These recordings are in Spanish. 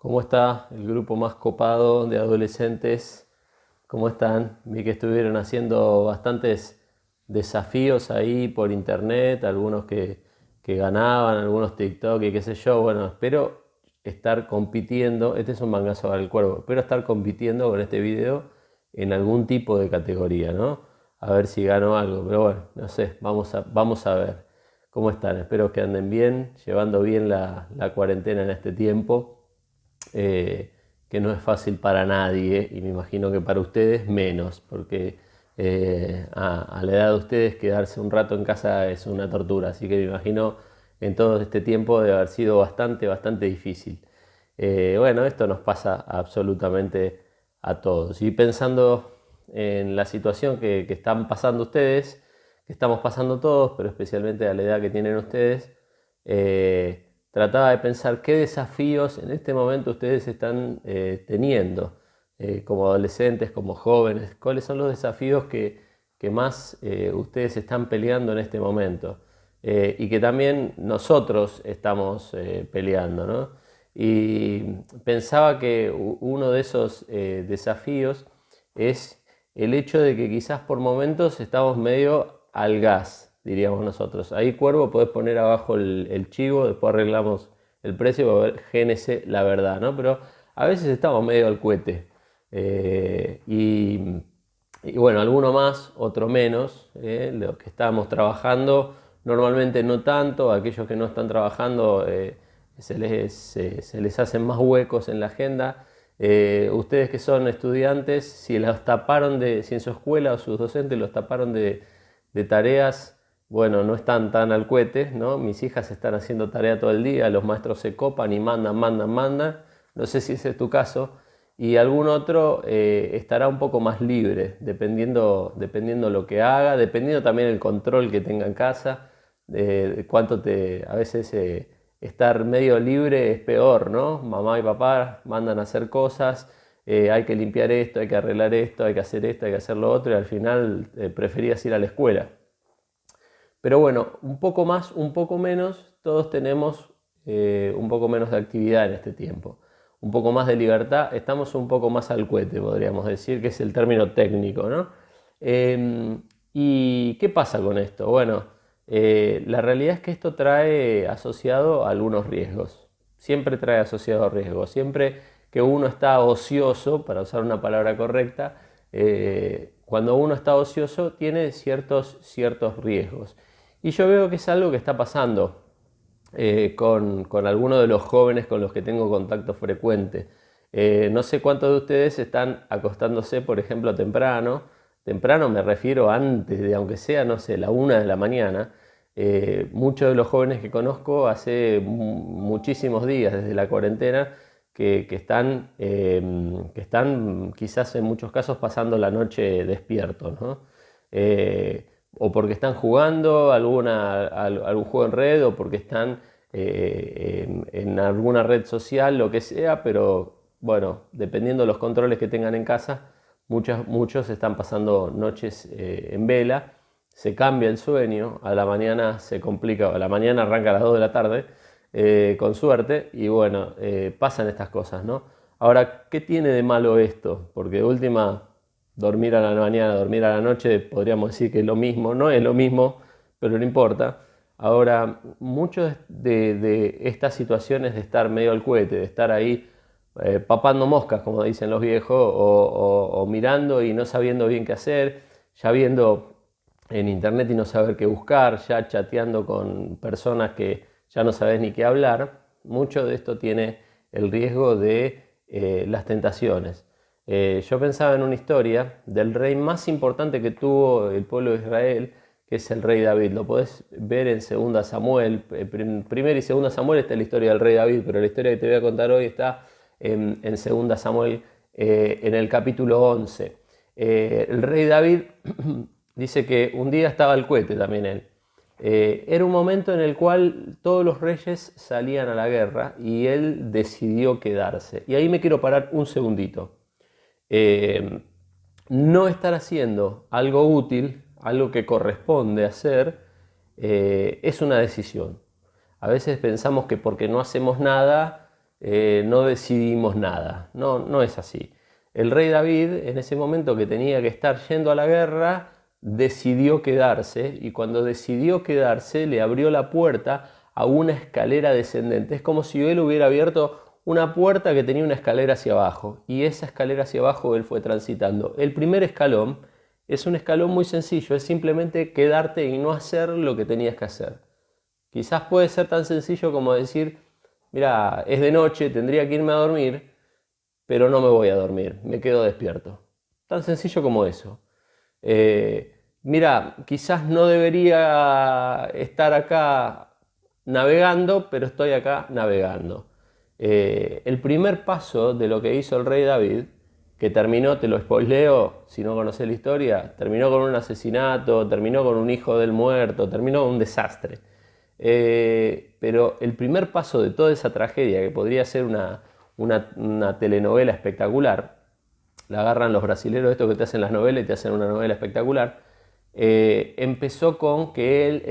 ¿Cómo está el grupo más copado de adolescentes? ¿Cómo están? Vi que estuvieron haciendo bastantes desafíos ahí por internet, algunos que ganaban, algunos TikTok y qué sé yo. Bueno, espero estar compitiendo, este es un mangazo para el cuervo, espero estar compitiendo con este video en algún tipo de categoría, ¿no? A ver si gano algo, pero bueno, no sé, vamos a ver. ¿Cómo están? Espero que anden bien, llevando bien la cuarentena en este tiempo eh, que no es fácil para nadie y me imagino que para ustedes menos, porque a la edad de ustedes quedarse un rato en casa es una tortura, así que me imagino en todo este tiempo de haber sido bastante difícil. Bueno, esto nos pasa absolutamente a todos. Y pensando en la situación que están pasando ustedes, que estamos pasando todos, pero especialmente a la edad que tienen ustedes, trataba de pensar qué desafíos en este momento ustedes están teniendo como adolescentes, como jóvenes, cuáles son los desafíos que más ustedes están peleando en este momento y que también nosotros estamos peleando, ¿no? Y pensaba que uno de esos desafíos es el hecho de que quizás por momentos estamos medio al gas, diríamos nosotros. Ahí, Cuervo, podés poner abajo el chivo, después arreglamos el precio para ver GNC la verdad, ¿no? Pero a veces estamos medio al cohete. Eh, y, y bueno, alguno más, otro menos. Los que estamos trabajando, normalmente no tanto. Aquellos que no están trabajando, se les hacen más huecos en la agenda. Ustedes que son estudiantes, si en su escuela o sus docentes los taparon de tareas, bueno, no están tan al cohete, ¿no? Mis hijas están haciendo tarea todo el día, los maestros se copan y mandan. No sé si ese es tu caso. Y algún otro estará un poco más libre, dependiendo lo que haga, dependiendo también el control que tenga en casa, a veces estar medio libre es peor, ¿no? Mamá y papá mandan a hacer cosas, hay que limpiar esto, hay que arreglar esto, hay que hacer esto, hay que hacer lo otro, y al final preferías ir a la escuela. Pero bueno, un poco más, un poco menos, todos tenemos un poco menos de actividad en este tiempo. Un poco más de libertad, estamos un poco más al cohete, podríamos decir, que es el término técnico, ¿no? ¿Y qué pasa con esto? Bueno, la realidad es que esto trae asociado a algunos riesgos. Siempre trae asociado riesgos. Siempre que uno está ocioso, para usar una palabra correcta, cuando uno está ocioso tiene ciertos riesgos. Y yo veo que es algo que está pasando con algunos de los jóvenes con los que tengo contacto frecuente. No sé cuántos de ustedes están acostándose, por ejemplo, temprano. Temprano me refiero antes de, aunque sea, no sé, la 1 de la mañana. Muchos de los jóvenes que conozco hace muchísimos días, desde la cuarentena, que están quizás en muchos casos pasando la noche despiertos, ¿no? O porque están jugando algún juego en red, o porque están en alguna red social, lo que sea, pero bueno, dependiendo de los controles que tengan en casa, muchos están pasando noches en vela, se cambia el sueño, a la mañana se complica, a la mañana arranca a las 2 de la tarde, con suerte, y bueno, pasan estas cosas, ¿no? Ahora, ¿qué tiene de malo esto? Porque de última, dormir a la mañana, dormir a la noche, podríamos decir que es lo mismo, no es lo mismo, pero no importa. Ahora, muchas de estas situaciones de estar medio al cohete, de estar ahí papando moscas, como dicen los viejos, o mirando y no sabiendo bien qué hacer, ya viendo en internet y no saber qué buscar, ya chateando con personas que ya no sabes ni qué hablar, mucho de esto tiene el riesgo de las tentaciones. Yo pensaba en una historia del rey más importante que tuvo el pueblo de Israel, que es el rey David. Lo podés ver en 2 Samuel. Primera y 2 Samuel está la historia del rey David, pero la historia que te voy a contar hoy está en 2 Samuel, en el capítulo 11. El rey David dice que un día estaba al cohete también él. Era un momento en el cual todos los reyes salían a la guerra y él decidió quedarse. Y ahí me quiero parar un segundito. Eh, no estar haciendo algo útil, algo que corresponde hacer, es una decisión. A veces pensamos que porque no hacemos nada, no decidimos nada. No, no es así. El rey David, en ese momento que tenía que estar yendo a la guerra, decidió quedarse, y cuando decidió quedarse le abrió la puerta a una escalera descendente. Es como si él hubiera abierto una puerta que tenía una escalera hacia abajo, y esa escalera hacia abajo él fue transitando. El primer escalón es un escalón muy sencillo, es simplemente quedarte y no hacer lo que tenías que hacer. Quizás puede ser tan sencillo como decir, mira, es de noche, tendría que irme a dormir, pero no me voy a dormir, me quedo despierto. Tan sencillo como eso. Mira, quizás no debería estar acá navegando, pero estoy acá navegando. El primer paso de lo que hizo el rey David, que terminó, te lo spoileo si no conoces la historia, terminó con un asesinato, terminó con un hijo del muerto, terminó con un desastre. Pero el primer paso de toda esa tragedia, que podría ser una telenovela espectacular, la agarran los brasileros, estos que te hacen las novelas y te hacen una novela espectacular, empezó con que él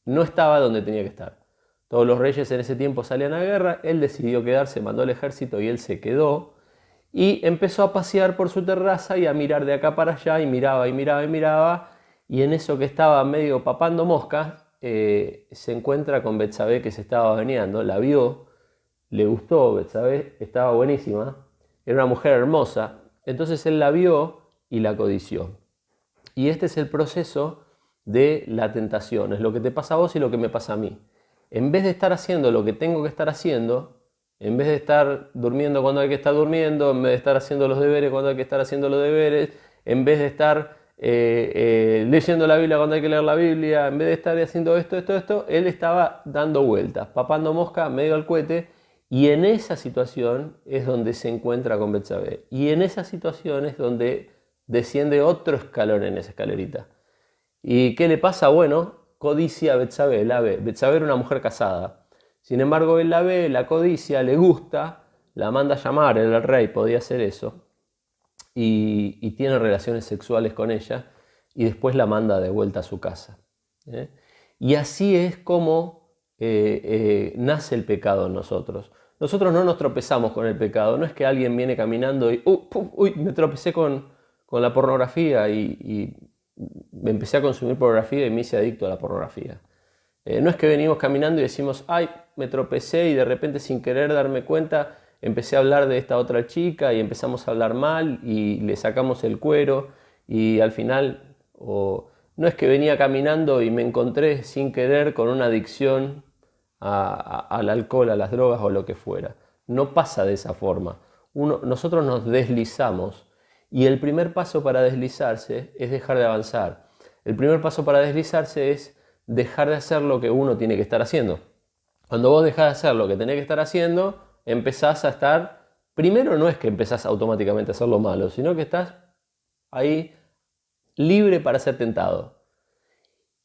no estaba donde tenía que estar. Todos los reyes en ese tiempo salían a guerra, él decidió quedarse, mandó al ejército y él se quedó, y empezó a pasear por su terraza y a mirar de acá para allá, y miraba y miraba y miraba, y en eso que estaba medio papando moscas, se encuentra con Betsabé, que se estaba bañando, la vio, le gustó. Betsabé estaba buenísima, era una mujer hermosa, entonces él la vio y la codició. Y este es el proceso de la tentación, es lo que te pasa a vos y lo que me pasa a mí. En vez de estar haciendo lo que tengo que estar haciendo, en vez de estar durmiendo cuando hay que estar durmiendo, en vez de estar haciendo los deberes cuando hay que estar haciendo los deberes, en vez de estar leyendo la Biblia cuando hay que leer la Biblia, en vez de estar haciendo esto, él estaba dando vueltas, papando mosca medio al cohete, y en esa situación es donde se encuentra con Betsabé. Y en esa situación es donde desciende otro escalón en esa escalerita. ¿Y qué le pasa? Bueno, codicia a Betsabé, la ve. Betsabé era una mujer casada. Sin embargo, él la ve, la codicia, le gusta, la manda a llamar, era el rey, podía hacer eso, y tiene relaciones sexuales con ella, y después la manda de vuelta a su casa. Y así es como nace el pecado en nosotros. Nosotros no nos tropezamos con el pecado, no es que alguien viene caminando y uy, me tropecé con la pornografía y me empecé a consumir pornografía y me hice adicto a la pornografía. No es que venimos caminando y decimos, ay, me tropecé, y de repente sin querer darme cuenta empecé a hablar de esta otra chica y empezamos a hablar mal y le sacamos el cuero, y al final, no es que venía caminando y me encontré sin querer con una adicción al alcohol, a las drogas o lo que fuera. No pasa de esa forma. Nosotros nos deslizamos, y el primer paso para deslizarse es dejar de avanzar. El primer paso para deslizarse es dejar de hacer lo que uno tiene que estar haciendo. Cuando vos dejás de hacer lo que tenés que estar haciendo, empezás a estar, primero no es que empezás automáticamente a hacer lo malo, sino que estás ahí libre para ser tentado.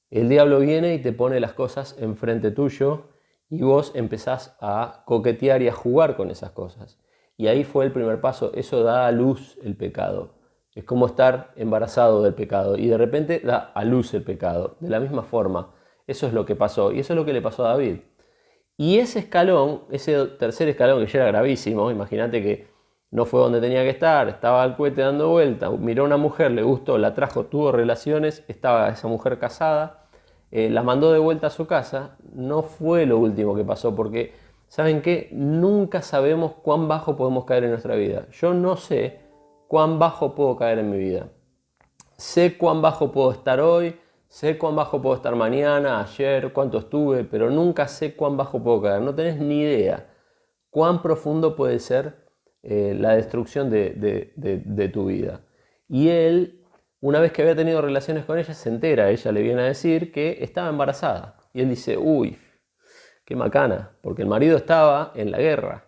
El diablo viene y te pone las cosas enfrente tuyo, y vos empezás a coquetear y a jugar con esas cosas. Y ahí fue el primer paso, eso da a luz el pecado. Es como estar embarazado del pecado, y de repente da a luz el pecado. De la misma forma, eso es lo que pasó, y eso es lo que le pasó a David. Y ese escalón, ese tercer escalón, que ya era gravísimo, imagínate que no fue donde tenía que estar, estaba al cohete dando vuelta, miró a una mujer, le gustó, la trajo, tuvo relaciones, estaba esa mujer casada, la mandó de vuelta a su casa. No fue lo último que pasó, porque, ¿saben qué? Nunca sabemos cuán bajo podemos caer en nuestra vida. Yo no sé cuán bajo puedo caer en mi vida. Sé cuán bajo puedo estar hoy, sé cuán bajo puedo estar mañana, ayer, cuánto estuve, pero nunca sé cuán bajo puedo caer. No tenés ni idea cuán profundo puede ser la destrucción de tu vida. Y él, una vez que había tenido relaciones con ella, se entera, ella le viene a decir que estaba embarazada. Y él dice, uy, qué macana, porque el marido estaba en la guerra.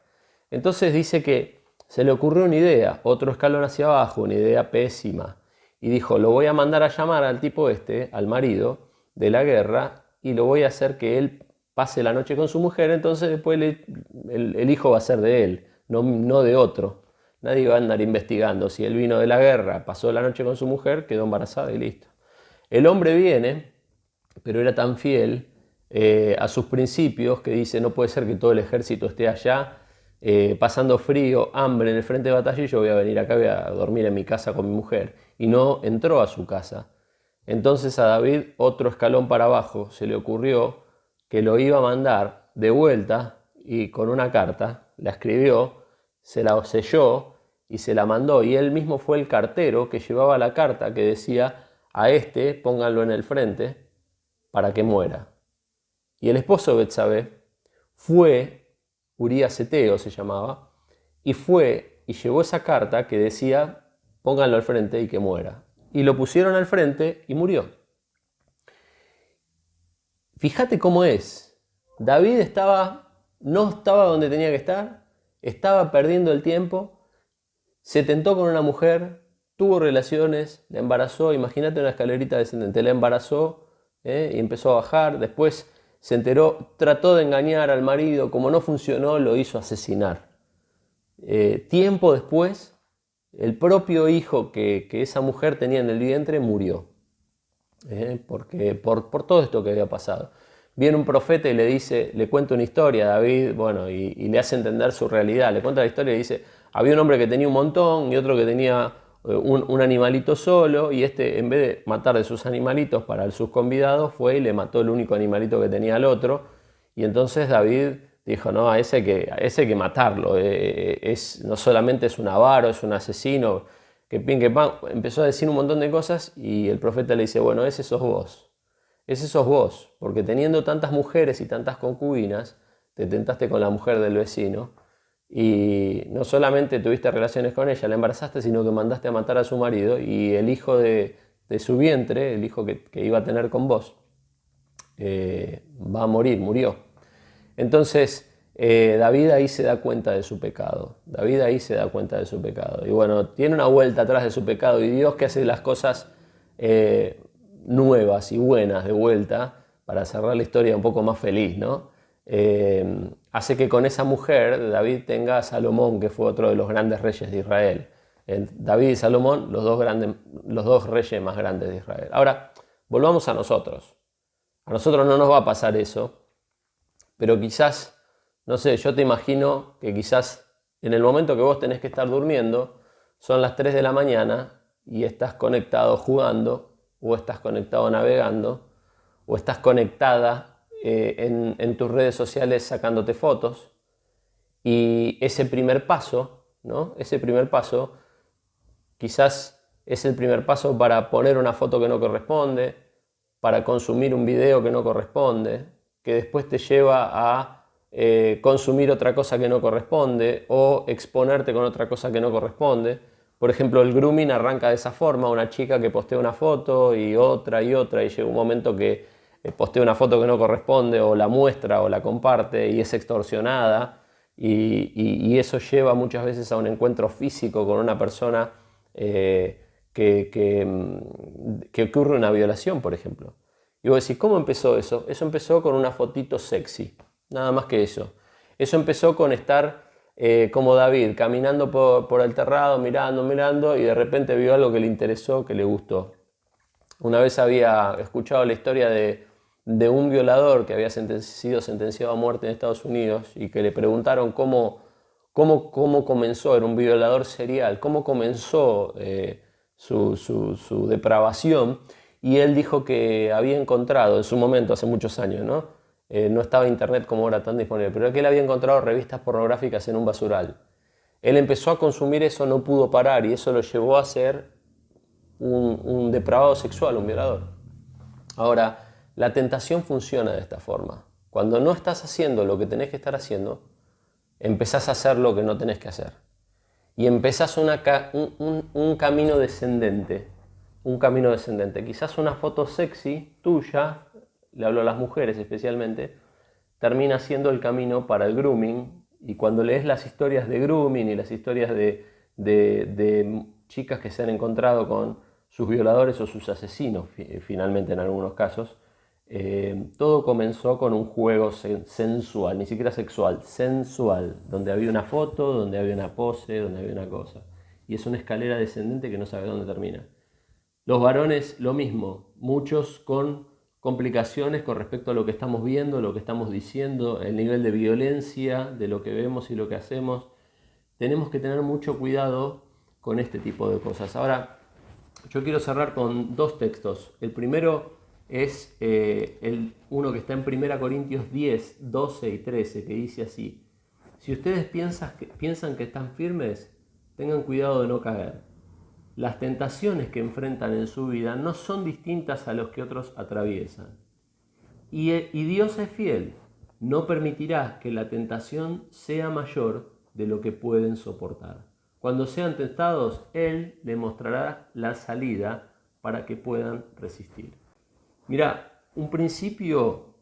Entonces dice que se le ocurrió una idea, otro escalón hacia abajo, una idea pésima. Y dijo, lo voy a mandar a llamar al tipo al marido de la guerra, y lo voy a hacer que él pase la noche con su mujer, entonces después el hijo va a ser de él, no de otro. Nadie va a andar investigando si él vino de la guerra, pasó la noche con su mujer, quedó embarazada y listo. El hombre viene, pero era tan fiel a sus principios, que dice no puede ser que todo el ejército esté allá pasando frío, hambre en el frente de batalla y yo voy a venir acá, voy a dormir en mi casa con mi mujer. Y no entró a su casa. Entonces a David otro escalón para abajo se le ocurrió que lo iba a mandar de vuelta y con una carta, la escribió, se la selló y se la mandó. Y él mismo fue el cartero que llevaba la carta que decía a este pónganlo en el frente para que muera. Y el esposo de Betsabé fue, Urías Eteo se llamaba, y fue y llevó esa carta que decía pónganlo al frente y que muera. Y lo pusieron al frente y murió. Fíjate cómo es. David no estaba donde tenía que estar, estaba perdiendo el tiempo, se tentó con una mujer, tuvo relaciones, la embarazó, imagínate una escalerita descendente, la embarazó y empezó a bajar, después se enteró, trató de engañar al marido, como no funcionó, lo hizo asesinar. Tiempo después, el propio hijo que esa mujer tenía en el vientre murió, porque por todo esto que había pasado. Viene un profeta y le dice, le cuenta una historia a David, bueno, y le hace entender su realidad. Le cuenta la historia y dice, había un hombre que tenía un montón y otro que tenía un animalito solo, y este, en vez de matar de sus animalitos para sus convidados, fue y le mató el único animalito que tenía al otro. Y entonces David dijo, no, a ese hay que matarlo, no solamente es un avaro, es un asesino, que pin, que pan. Empezó a decir un montón de cosas y el profeta le dice, bueno, ese sos vos. Ese sos vos, porque teniendo tantas mujeres y tantas concubinas, te tentaste con la mujer del vecino y no solamente tuviste relaciones con ella, la embarazaste, sino que mandaste a matar a su marido y el hijo de su vientre, el hijo que iba a tener con vos, va a morir, murió. Entonces David ahí se da cuenta de su pecado. David ahí se da cuenta de su pecado. Y bueno, tiene una vuelta atrás de su pecado y Dios que hace las cosas nuevas y buenas de vuelta para cerrar la historia un poco más feliz, ¿no? Hace que con esa mujer David tenga a Salomón, que fue otro de los grandes reyes de Israel. David y Salomón, los dos reyes más grandes de Israel. Ahora, volvamos a nosotros. A nosotros no nos va a pasar eso, pero quizás, no sé, yo te imagino que quizás en el momento que vos tenés que estar durmiendo, son las 3 de la mañana y estás conectado jugando, o estás conectado navegando, o estás conectada en tus redes sociales sacándote fotos, y ese primer paso, ¿no? Ese primer paso quizás es el primer paso para poner una foto que no corresponde, para consumir un video que no corresponde, que después te lleva a consumir otra cosa que no corresponde o exponerte con otra cosa que no corresponde. Por ejemplo, el grooming arranca de esa forma, una chica que postea una foto y otra, y llega un momento que postea una foto que no corresponde o la muestra o la comparte y es extorsionada, y eso lleva muchas veces a un encuentro físico con una persona que ocurre una violación, por ejemplo. Y vos decís, ¿cómo empezó eso? Eso empezó con una fotito sexy, nada más que eso. Eso empezó con estar como David, caminando por el terrado, mirando, y de repente vio algo que le interesó, que le gustó. Una vez había escuchado la historia de un violador que había sido sentenciado a muerte en Estados Unidos y que le preguntaron cómo comenzó, era un violador serial, cómo comenzó su depravación, y él dijo que había encontrado en su momento, hace muchos años, ¿no? No estaba internet como ahora tan disponible, pero que él había encontrado revistas pornográficas en un basural. Él empezó a consumir eso, no pudo parar, y eso lo llevó a ser un depravado sexual, un violador. Ahora, la tentación funciona de esta forma. Cuando no estás haciendo lo que tenés que estar haciendo, empezás a hacer lo que no tenés que hacer. Y empezás un camino descendente. Un camino descendente. Quizás una foto sexy tuya, le hablo a las mujeres especialmente, termina siendo el camino para el grooming. Y cuando lees las historias de grooming y las historias de chicas que se han encontrado con sus violadores o sus asesinos, finalmente en algunos casos, todo comenzó con un juego sensual, ni siquiera sexual, sensual, donde había una foto, donde había una pose, donde había una cosa. Y es una escalera descendente que no sabe dónde termina. Los varones lo mismo, muchos con complicaciones con respecto a lo que estamos viendo, lo que estamos diciendo, el nivel de violencia de lo que vemos y lo que hacemos. Tenemos que tener mucho cuidado con este tipo de cosas. Ahora, yo quiero cerrar con dos textos. El primero es uno que está en 1 Corintios 10, 12 y 13, que dice así: si ustedes piensan que están firmes, tengan cuidado de no caer. Las tentaciones que enfrentan en su vida no son distintas a los que otros atraviesan. Y Dios es fiel, no permitirá que la tentación sea mayor de lo que pueden soportar. Cuando sean tentados, Él les mostrará la salida para que puedan resistir. Mira, un principio,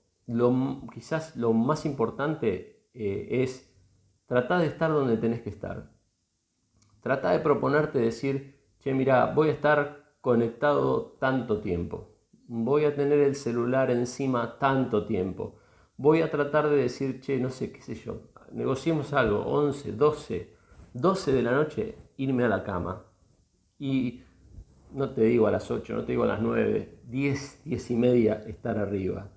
quizás lo más importante es tratar de estar donde tenés que estar. Trata de proponerte decir, che, mira, voy a estar conectado tanto tiempo. Voy a tener el celular encima tanto tiempo. Voy a tratar de decir, che, no sé, qué sé yo, negociemos algo, 11, 12 de la noche, irme a la cama. Y no te digo a las 8, no te digo a las 9, 10, 10 y media estar arriba.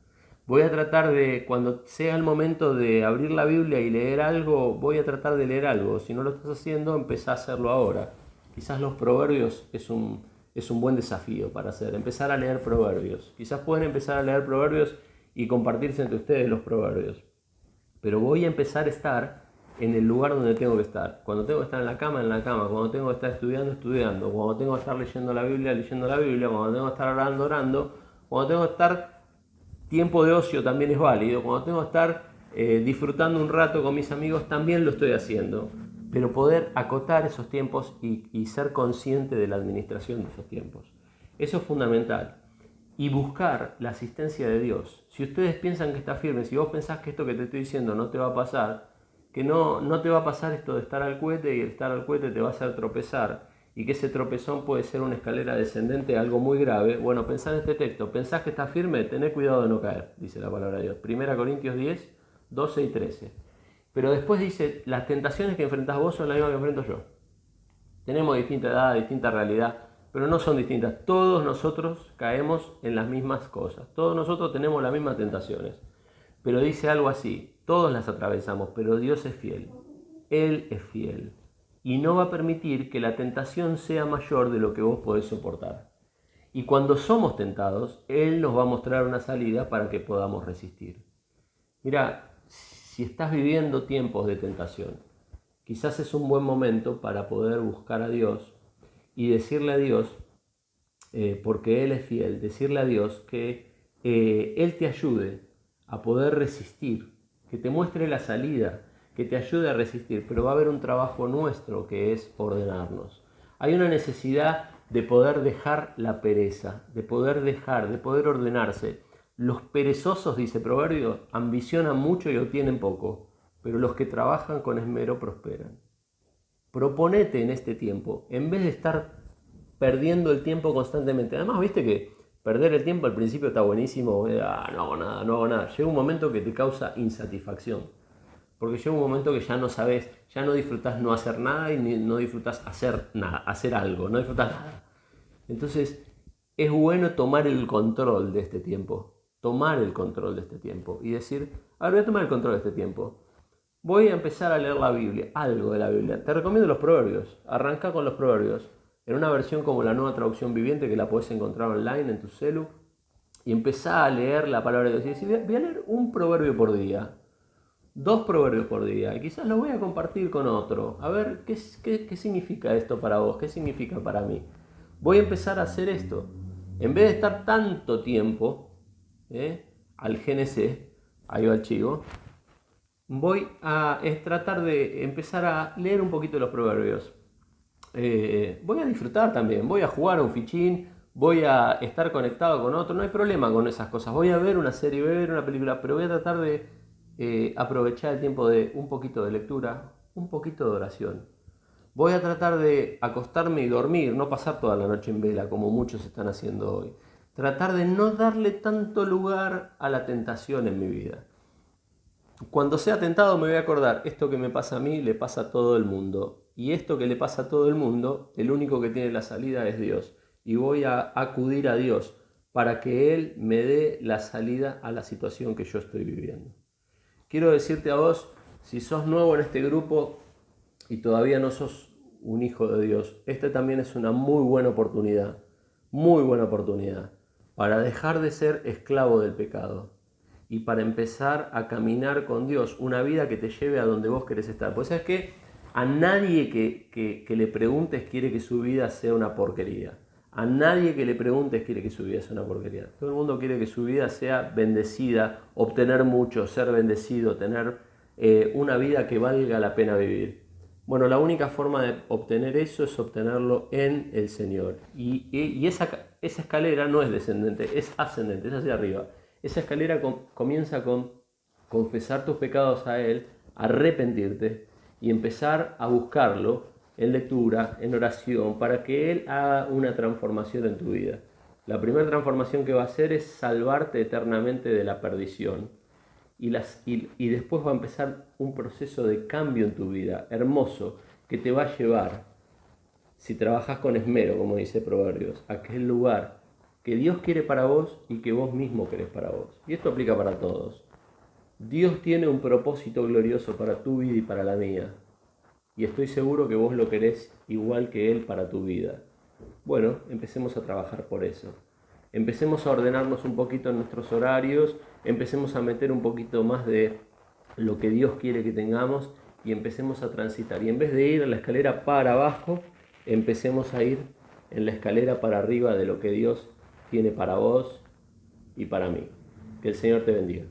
Voy a tratar de, cuando sea el momento de abrir la Biblia y leer algo, voy a tratar de leer algo. Si no lo estás haciendo, empezá a hacerlo ahora. Quizás los proverbios es un buen desafío para hacer, empezar a leer proverbios. Quizás pueden empezar a leer proverbios y compartirse entre ustedes los proverbios. Pero voy a empezar a estar en el lugar donde tengo que estar. Cuando tengo que estar en la cama, en la cama. Cuando tengo que estar estudiando, estudiando. Cuando tengo que estar leyendo la Biblia, leyendo la Biblia. Cuando tengo que estar orando, orando. Cuando tengo que estar, tiempo de ocio también es válido. Cuando tengo que estar disfrutando un rato con mis amigos, también lo estoy haciendo. Pero poder acotar esos tiempos y ser consciente de la administración de esos tiempos. Eso es fundamental. Y buscar la asistencia de Dios. Si ustedes piensan que está firme, si vos pensás que esto que te estoy diciendo no te va a pasar, que no te va a pasar esto de estar al cohete, y el estar al cohete te va a hacer tropezar, y que ese tropezón puede ser una escalera descendente, algo muy grave, bueno, pensá en este texto, pensás que está firme, tené cuidado de no caer, dice la palabra de Dios. 1 Corintios 10, 12 y 13. Pero después dice, las tentaciones que enfrentás vos son las mismas que enfrento yo. Tenemos distinta edad, distinta realidad, pero no son distintas. Todos nosotros caemos en las mismas cosas. Todos nosotros tenemos las mismas tentaciones. Pero dice algo así, todos las atravesamos, pero Dios es fiel. Él es fiel. Y no va a permitir que la tentación sea mayor de lo que vos podés soportar. Y cuando somos tentados, Él nos va a mostrar una salida para que podamos resistir. Mira, si estás viviendo tiempos de tentación, quizás es un buen momento para poder buscar a Dios y decirle a Dios, porque Él es fiel, decirle a Dios que Él te ayude a poder resistir, que te muestre la salida, que te ayude a resistir, pero va a haber un trabajo nuestro que es ordenarnos. Hay una necesidad de poder dejar la pereza, de poder ordenarse. Los perezosos, dice Proverbio, ambicionan mucho y obtienen poco, pero los que trabajan con esmero prosperan. Proponete en este tiempo, en vez de estar perdiendo el tiempo constantemente. Además, viste que perder el tiempo al principio está buenísimo, no hago nada, no hago nada. Llega un momento que te causa insatisfacción, porque llega un momento que ya no sabes, ya no disfrutás no hacer nada y no disfrutás hacer nada, hacer algo, no disfrutás nada. Entonces, es bueno tomar el control de este tiempo, y decir, a ver, voy a tomar el control de este tiempo. Voy a empezar a leer la Biblia, algo de la Biblia. Te recomiendo los proverbios. Arranca con los proverbios. En una versión como la Nueva Traducción Viviente, que la podés encontrar online en tu celu. Y empezá a leer la palabra de Dios. Y decir, voy a leer un proverbio por día. 2 proverbios por día. Y quizás los voy a compartir con otro. A ver, ¿qué significa esto para vos? ¿Qué significa para mí? Voy a empezar a hacer esto. En vez de estar tanto tiempo al GNC, ahí va el chivo, voy a tratar de empezar a leer un poquito los proverbios. Voy a disfrutar también, voy a jugar a un fichín, voy a estar conectado con otro, no hay problema con esas cosas. Voy a ver una serie, voy a ver una película, pero voy a tratar de aprovechar el tiempo de un poquito de lectura, un poquito de oración. Voy a tratar de acostarme y dormir, no pasar toda la noche en vela como muchos están haciendo hoy. Tratar de no darle tanto lugar a la tentación en mi vida. Cuando sea tentado me voy a acordar, esto que me pasa a mí le pasa a todo el mundo. Y esto que le pasa a todo el mundo, el único que tiene la salida es Dios. Y voy a acudir a Dios para que Él me dé la salida a la situación que yo estoy viviendo. Quiero decirte a vos, si sos nuevo en este grupo y todavía no sos un hijo de Dios, esta también es una muy buena oportunidad para dejar de ser esclavo del pecado y para empezar a caminar con Dios, una vida que te lleve a donde vos querés estar. Pues sabes que a nadie que le preguntes quiere que su vida sea una porquería. A nadie que le preguntes quiere que su vida sea una porquería. Todo el mundo quiere que su vida sea bendecida, obtener mucho, ser bendecido, tener una vida que valga la pena vivir. Bueno, la única forma de obtener eso es obtenerlo en el Señor. Y esa escalera no es descendente, es ascendente, es hacia arriba. Esa escalera comienza con confesar tus pecados a Él, arrepentirte y empezar a buscarlo en lectura, en oración, para que Él haga una transformación en tu vida. La primera transformación que va a hacer es salvarte eternamente de la perdición. Y después va a empezar un proceso de cambio en tu vida, hermoso, que te va a llevar, si trabajas con esmero, como dice Proverbios, a aquel lugar que Dios quiere para vos y que vos mismo querés para vos. Y esto aplica para todos. Dios tiene un propósito glorioso para tu vida y para la mía. Y estoy seguro que vos lo querés igual que Él para tu vida. Bueno, empecemos a trabajar por eso. Empecemos a ordenarnos un poquito en nuestros horarios, empecemos a meter un poquito más de lo que Dios quiere que tengamos y empecemos a transitar. Y en vez de ir a la escalera para abajo, empecemos a ir en la escalera para arriba de lo que Dios tiene para vos y para mí. Que el Señor te bendiga.